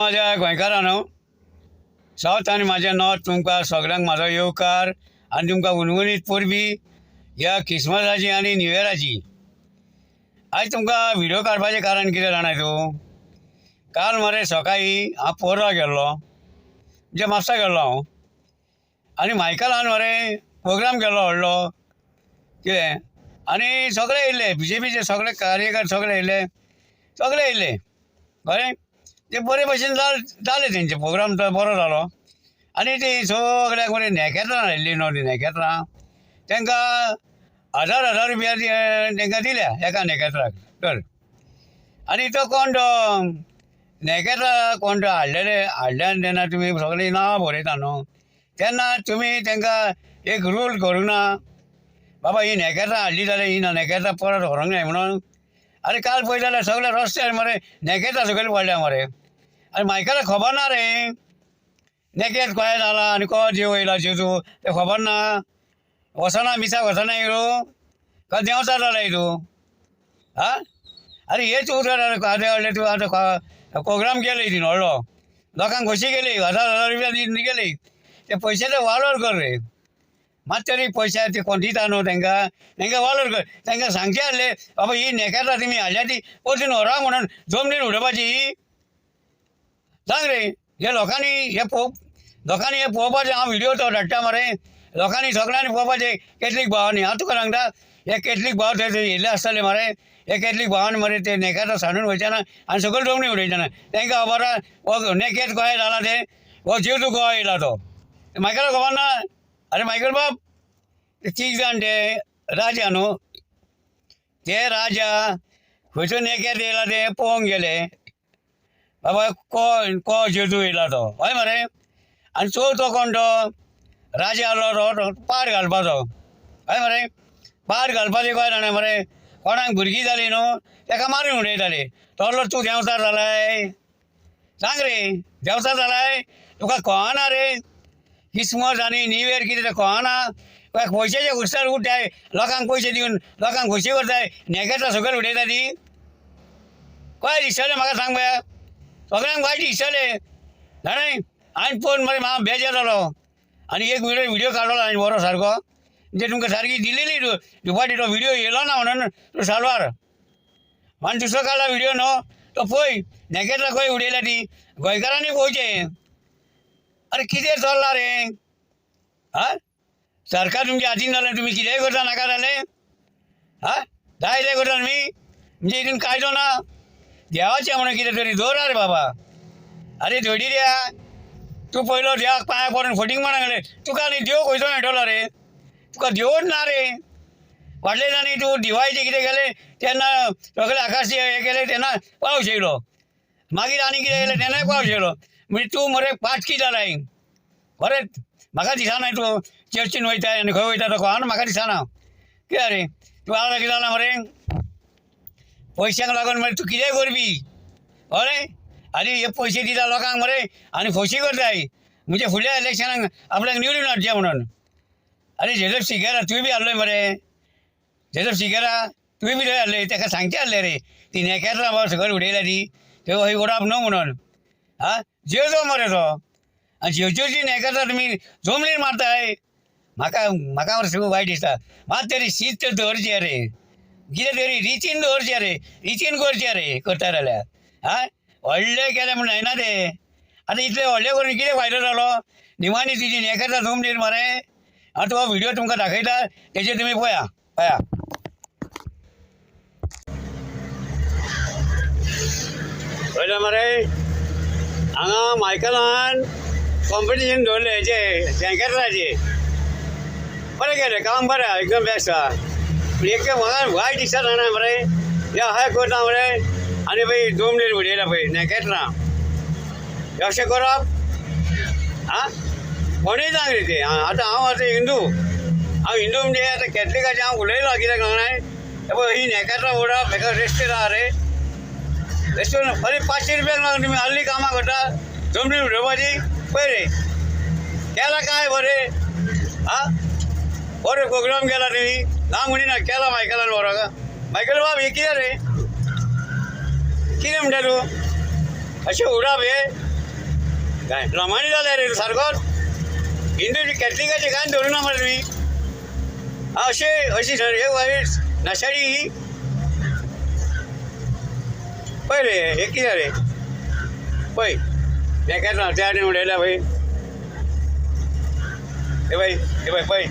माझ्या गोंयकारांनो सावथ आनी माझे नॉर्थ तुमकां सगळ्यांक म्हाजो येवकार आनी तुमकां उणवणीत परबी ह्या क्रिसमसाची आनी न्यू इयराची। आयज तुमकां व्हिडिओ काडपाचें कारण कितें जाणाय तूं? काल मरे सकाळीं हांव पोरला गेल्लो म्हणजे म्हापसा गेल्लो हांव आनी मायकलान मरे प्रोग्राम केल्लो व्हडलो कितें आनी सगळे येयले BJPचे सगळे कार्यकर्ते सगळे येयले बरें ते बरे भशेन जाले तेंचे प्रोग्राम तो बरो जालो आनी ती सगळ्याक बरें नेकेत्रां हाडली न्हू ती नेकेत्रां तांकां 1000 रुपया तांकां दिल्या एका नेकेत्राक तर आनी तो कोण तो नेकेत्रां कोण तो हाडल्यान तेन्ना तुमी सगळीं नांवां बरयता न्हू तेन्ना तुमी तांकां एक रूल करूंक ना बाबा ही नेकेत्रां हाडली जाल्यार ही नेकेत्रां परत व्हरोंक जाय म्हणून। अरे काल पळयत जाल्यार सगळे रस्त्यार मरे नेकेत्रां सकयल पडल्या मरे आनी मायकलाक खबर ना रे नेकेत खंय जाला आनी को जीव येयला जेजू तें खबर ना वचना मिसाक वचना येयलो का देंवचार जाला तूं हा अरे हेच उतर आदें व्हडलें तूं आतां प्रोग्राम केले ती व्हडलो लोकांक कशी गेली 1000 रुपया दी गेली ते पयशाचो वालोर कर रे मात तरी पयशे ते कोण दिता न्हू तांकां वालोर कर तांकां सांगचे आसलें बाबा ही नेकेत्रां तुमी हाडल्या ती परतून व्हरा म्हणून जमनीर उडोवपाची सांग रे हे लोकांनी हे पळोवपाचें हांव व्हिडिओ तो धाडटा मरे लोकांनी सगळ्यांनी पळोवपाचें कॅथलीक भावांनी हांव तुका सांगता हे कॅथलीक भाव थंय येयल्ले आसतले मरे हे कॅथलीक भावान मरे ते नेकेत्रां सांडून वयचे ना आनी सकयल जमनी उडयचे ना तांकां खबर हो नेकेत गोंय जाला ते हो जेजू गोंय येयला तो मायकलाक खबर ना। अरे मायकल बाब ते 3 जाण ते राजा न्हू ते राजा खंयचो नेकेत येयला ते पळोवंक गेले बाबा को जेजू येयला तो हय मरे आनी चवथो कोण तो राजा आहलो तो पाड घालपाचो हय मरे पाड घालपाचें गोंय जाणा मरे कोणाक भुरगीं जालीं न्हू ताका मारून उडयताले तोलो तूं देंवचार जालाय सांग रे देंवचार जालाय तुका कळना रे क्रिसमस आनी न्यू इयर कितें तें कळना पयशाचे हुस्सार उरताय लोकांक पयशे दिवन लोकांक खोशी करताय नेकेत्रां सकयल उडयता ती कळ्ळें दिसतलें म्हाका सांग पळया सगळ्यांक वायट दिसतलें जाणाय हांवें पळोवन मरे म्हाका बेजार जालो आनी एक व्हिडिओ काडलो हांवें बरो सारको म्हणजे तुमकां सारकी दिलेली दुपाटी तो व्हिडिओ येयलो ना म्हणून तो सालवार आनी दुसरो काडला व्हिडिओ न्हू तो पळय नेकेत्रां खंय उडयल्या ती गोंयकारांनी पळोवचें अरे कितें चल्लां रे हा सरकार तुमच्या हातीन जालें तुमी कितेंय करता नाका जालें हा जाय तें करता तुमी म्हणजे हितून कायदो ना देवाचें म्हणून कितें तरी दवरा रे बाबा अरे धोडी द्या तूं पयलो देवाक पांयां पडून फटींग मारंक गेले तुका आनी देव खंयचो मेळटलो रे तुका देवच ना रे व्हडले जाणी तूं दिवाळीचें कितें केलें तेन्ना सगळे आकाश हें केलें तेन्ना पावस येयलो मागीर आनी कितें केलें तेन्नाय पावस येयलो म्हणजे तूं मरे पाटकी जालाय बरें म्हाका दिसना तूं चर्चीन वयता आनी खंय वयता तो कळना म्हाका दिसना कित्याक रे तूं आतां कितें जालां मरे पयशांक लागून मरे तूं कितेंय करपी कळ्ळें आनी हे पयशे दिता लोकांक मरे आनी खोशी करताय म्हणजे फुडल्या इलेक्शनाक आपल्याक निवडून हाडचें म्हणून अरे जेजफ सिगेरा तुवें बी हाडलोय मरे जेजफ सिगेरा तुवें बी थंय हाडलय ताका सांगचें आसलें रे ती नेकेत्रां बाबा सकयल उडयल्या ती थंय खंय उडोवप न्हू म्हणून हा जेजो मरे तो आनी जेजूची नेकेत्रां तुमी जमनीर मारताय म्हाका मरे सगळें वायट दिसता मात तरी शिस्त दवरचें रे कितें तरी रितीन दवरचें रे रितीन करचें रे करता जाल्यार हा व्हडलें केलें म्हूण जायना तें आतां इतलें व्हडलें करून कितें फायदो जालो निमाणी तुजी नेकेत्रां जमनीर मरे हांव तो व्हिडिओ तुमकां दाखयता तेजेर तुमी पळया पळयलें मरे हांगा मायकलान कॉम्पिटिशन दवरलें हेचें नेकेत्राचें बरें केलें काम बरें एकदम बेस्ट आहा एकदम म्हाका वायट दिसता जाणा मरे हे हाय करता मरे आनी पळय जमनीर उडयल्या पळय नेकेत्रां हें अशें करप आं कोणूय सांग रे तें आतां हांव हिंदू म्हणजे आतां कॅथलिकाचें हांव उलयलो कित्याक सांगणाय हे पळय ही नेकेत्रां उडोवप हेका रेस्टेर आहा रे रेस्टेर बरें 500 रुपयाक लागून तुमी हाल्ली कामां करता जमनीर उडोवपाची पळय रे केला काय बरें आं बरो प्रोग्राम केला तुमी ना म्हणिना केला मायकलान बरो का मायकल बाब हे कितें रे कितें म्हणटा तूं अशें उडप हे काय प्रमाणे झाले रे सारको हिंदू कॅथलिकाचे काय धरू ना मरे तुम्ही अशी हे वाईट नशाडी ही पहिले हे किती रे पै काय ना त्या उडायला भाई हे बाई पै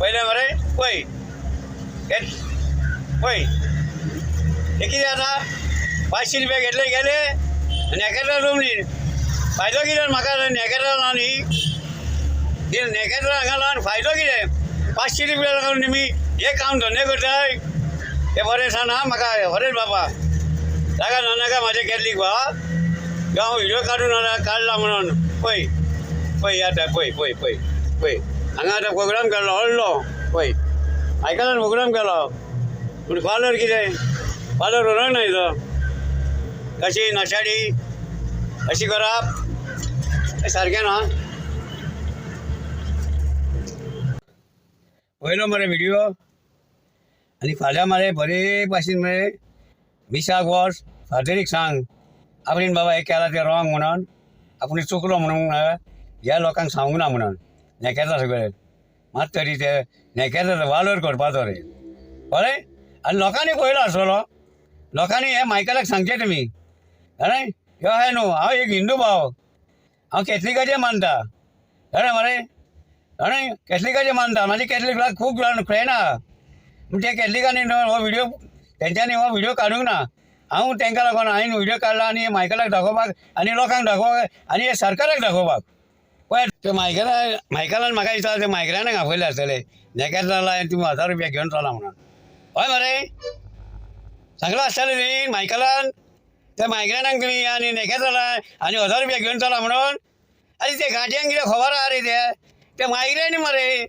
पहिले मरे पै पै हे किती आता 500 रुपया घेतले गेले नेकेटला जमली फायदो कितें म्हाका नेकेटला न्ही नेकेटला हांगा लावन फायदो कितें 500 रुपया लागून तुमी हे काम धंदे करताय हे बरें सांग म्हाका बरें बाबा ताका नाका म्हाजे कॅथलीक भाव हांव व्हिडिओ काडला म्हणून पळय आतां पळय हांगा आतां प्रोग्राम केलो व्हडलो पळय आयकला प्रोग्राम केलो पूण फालर कितें फालर उरोंक ना तो कशी नशाडी अशी करप सारकें ना पयलो मरे व्हिडिओ आनी फाल्यां मरे बरे भाशेन मरे विशाक वच फादरीक सांग आपणीन बाबा हे केला ते रॉंग म्हणून आपूण चुकलो म्हणून ह्या लोकांक सांगूंक ना म्हणून नेकेता सगळे मात तरी ते नेकेता वालोर करपाचो रे कळ्ळें आनी लोकांनी पयलो आसतलो लोकांनी हे मायकलाक सांगचे तुमी कळ्ळें ह्यो हे न्हू हांव एक हिंदू भाव हांव कॅथलिकाचें मानता कळ्ळें मरे कळ्ळें कॅथलिकाचें मानता म्हाजे कॅथलिकाक खूब जाण फ्रेंड आहा पूण ते कॅथलिकांनी हो व्हिडिओ तेंच्यांनी हो व्हिडिओ काडूंक ना हांव तांकां लागून हांवें व्हिडिओ काडला आनी मायकलाक दाखोवपाक आनी लोकांक दाखोवपाक आनी हे सरकाराक दाखोवपाक पळय ते मायकलान म्हाका दिसता ते मायग्रेनाक आपयले आसतले नेकेटला तुमी 1000 रुपया घेवन चला म्हणून हय मरे सांगलो आसतलें न्ही मायकलान त्या मायग्रेनाक तुमी आनी नेकेटला आनी 1000 रुपया घेवन चला म्हणून आनी ते घांट्यांक कितें खबर आहा रे ते मायग्रेन मरे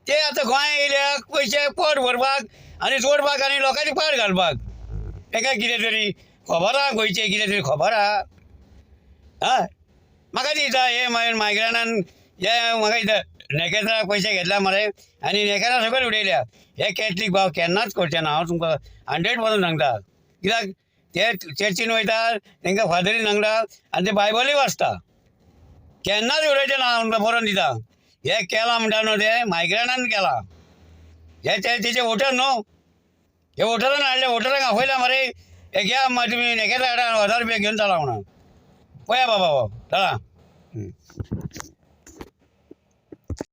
ते आतां गोंया येयल्या पयशे पोट भरपाक आनी जोडपाक आनी लोकांची पाड घालपाक ताका कितें तरी खबर आहा गोंयचें कितें तरी खबर आहा हय म्हाका दिसता हे मायग्रेनान हे म्हाका दिसता नेकेत्राक पयशे घेतल्या मरे आनी नेकेत्रां सकयल उडयल्या हे कॅथलीक भाव केन्नाच करचे ना हांव तुमकां 100% सांगता कित्याक ते चर्चीन वयता तांकां फादरीन सांगता आनी ते बायबलूय वाचता केन्नाच उडयचे ना हांव बरोवन दिता हे केलां म्हणटा न्हू ते मायग्रेनान केलां हे तेजे वोटर न्हू हे वोटरान हाडले वोटरांक आपयल्या मरे हे घ्या तुमी नेकेत्रा हाडा 1000 रुपया घेवन चला म्हणून पळया बाबा चला